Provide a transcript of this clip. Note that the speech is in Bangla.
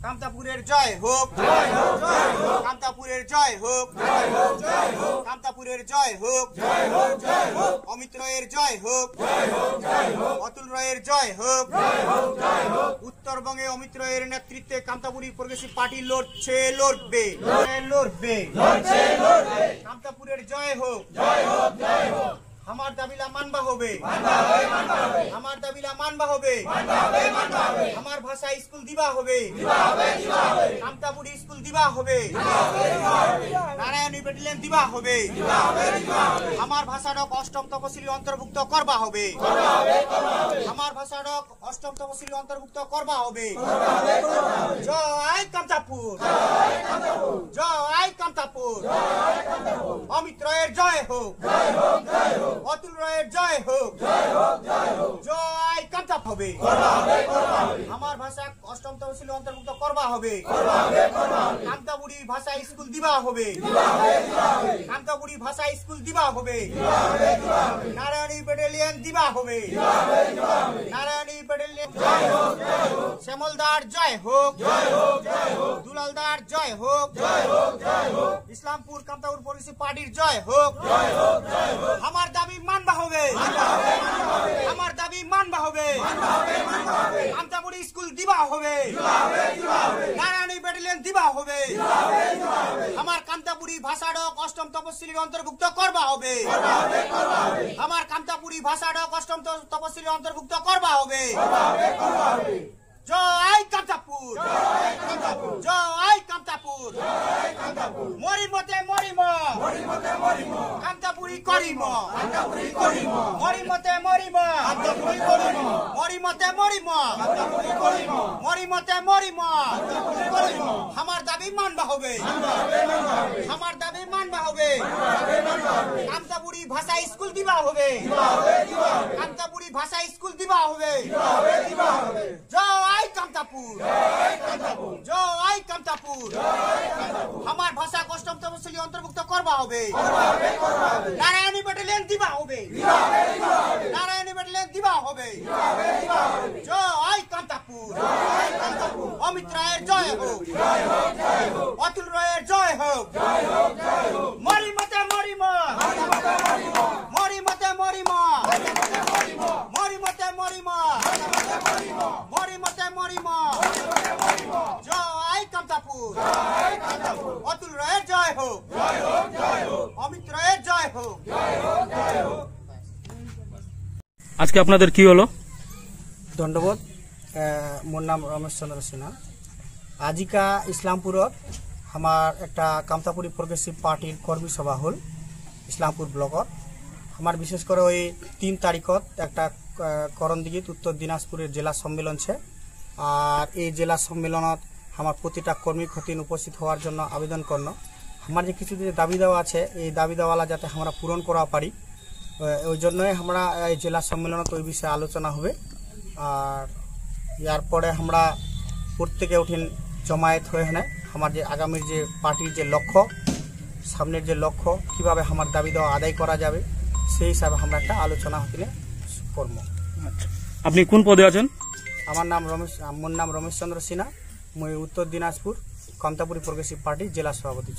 কামতাপুরের জয় হোক, কামতাপুরের জয় হোক, কামতাপুরের জয় হোক, অমিত রায়ের জয় হোক, অতুল রায়ের জয় হোক। উত্তরবঙ্গে অমিত রায়ের নেতৃত্বে কামতাপুরি প্রগ্রেসিভ পার্টি লড়ছে, লড়বে, লড়বে। কামতাপুরের জয় হোক। আমার দাবিলা মানবা হবে, আমার দাবিলা মানবা হবে, আমার ভাষা স্কুল দিবা হবে, কামতাপুরি স্কুল দিবা হবে, নারায়ণী ব্যাটালিয়ন দিবা হবে, আমার ভাষাডক অষ্টম তপশিলি অন্তর্ভুক্ত করবা হবে, আমার ভাষাডক অষ্টম তপশিলি অন্তর্ভুক্ত করবা হবে। জয় কামতাপুর, জয় কামতাপুর। অমিত রায়ের জয় হোক, অতুল রায়ের জয় হোক, জয় কামতাপ হবে। আমার ভাষা অষ্টম তহসিল অন্তর্ভুক্ত করবা হবে, কামতাপুরি ভাষা স্কুল দিবা হবে, কামতাপুরি ভাষা স্কুল দিবা হবে, নারায়ণী ব্যাটালিয়ন দিবা হবে, নারায়ণী ব্যাটালিয়ন। শ্যামলদার জয় হোক, দুলালদার জয় হোক, ইসলামপুর কামতাপুর প্রগ্রেসিভ পার্টির জয় হোক। আমার দাবি মানবা হবে, আমার দাবি মানবা হবে, কামতাপুরি স্কুল দিবা হবে, নারায়ণী ব্যাটালিয়ন দিবা হবে, আমার কামতাপুরি ভাষাডক অষ্টম তপশিলির অন্তর্ভুক্ত করবা হবে, আমার কামতাপুরি ভাষাডক অষ্টম তপশিলির অন্তর্ভুক্ত করবা হবে। জয় কামতাপুর, জয় কামতাপুর। মরিমতে মরিম, কামতাপুরি করিম, মরিমতে মরিম, মরিমতে মরিম, মরিমতে মরিম। আমার দাবি মানবা হবে, আমার দাবি মানবা হবে, কামতাপুরি ভাষা স্কুল দিবা হবে, কামতাপুরি ভাষা স্কুল দিবা হবে। জয় কামতাপুর, জয় কামতাপুর। আমার ভাষা অষ্টম তপশিলি অন্তর্ভুক্ত করবা হবে, নারায়ণী ব্যাটালিয়ন দিবা হবে, নারায়ণী ব্যাটালিয়ন দিবা হবে। জয় কামতাপুর। অমিত রায়ের জয় হোক, অতুল রায়ের জয় হোক। মরিমতে মরিম, মরিমতে মরিম, মরিমতে মরিম, মরিমতে মরিম। জয় কামতাপুর। অতুল রায়ের জয় হোক, অমিত রায়ের জয় হোক। আজকে আপনাদের কি হলো? ধন্যবাদ। মোর নাম রমেশ চন্দ্র সিনহা। আজিকা ইসলামপুরত আমার একটা কামতাপুরি প্রগ্রেসিভ পার্টির কর্মী সভা হল ইসলামপুর ব্লকত। আমার বিশেষ করে ওই 3 তারিখত একটা করণদিঘিত উত্তর দিনাজপুরের জেলা সম্মেলন ছে। আর এই জেলা সম্মেলনত আমার প্রতিটা কর্মী খতিন উপস্থিত হওয়ার জন্য আবেদন করল। আমার যে কিছু যে দাবি দেওয়া আছে এই দাবি দেওয়ালা যাতে আমরা পূরণ করা পারি, ওই জন্যই আমরা এই জেলা সম্মেলনত ওই বিষয়ে আলোচনা হবে। আর ইয়ার পরে আমরা প্রত্যেকে উঠিন জমায়েত হয়ে হ্যাঁ আমার যে আগামীর যে পার্টির যে লক্ষ্য, সামনের যে লক্ষ্য কিভাবে আমার দাবি দেওয়া আদায় করা যাবে সেই হিসাবে আমরা একটা আলোচনা হতে করব। আপনি কোন পদে আছেন? আমার নাম রমেশ চন্দ্র সিনহা। মই উত্তর দিনাজপুর কামতাপুরি প্রগ্রেসিভ পার্টির জেলা সভাপতি।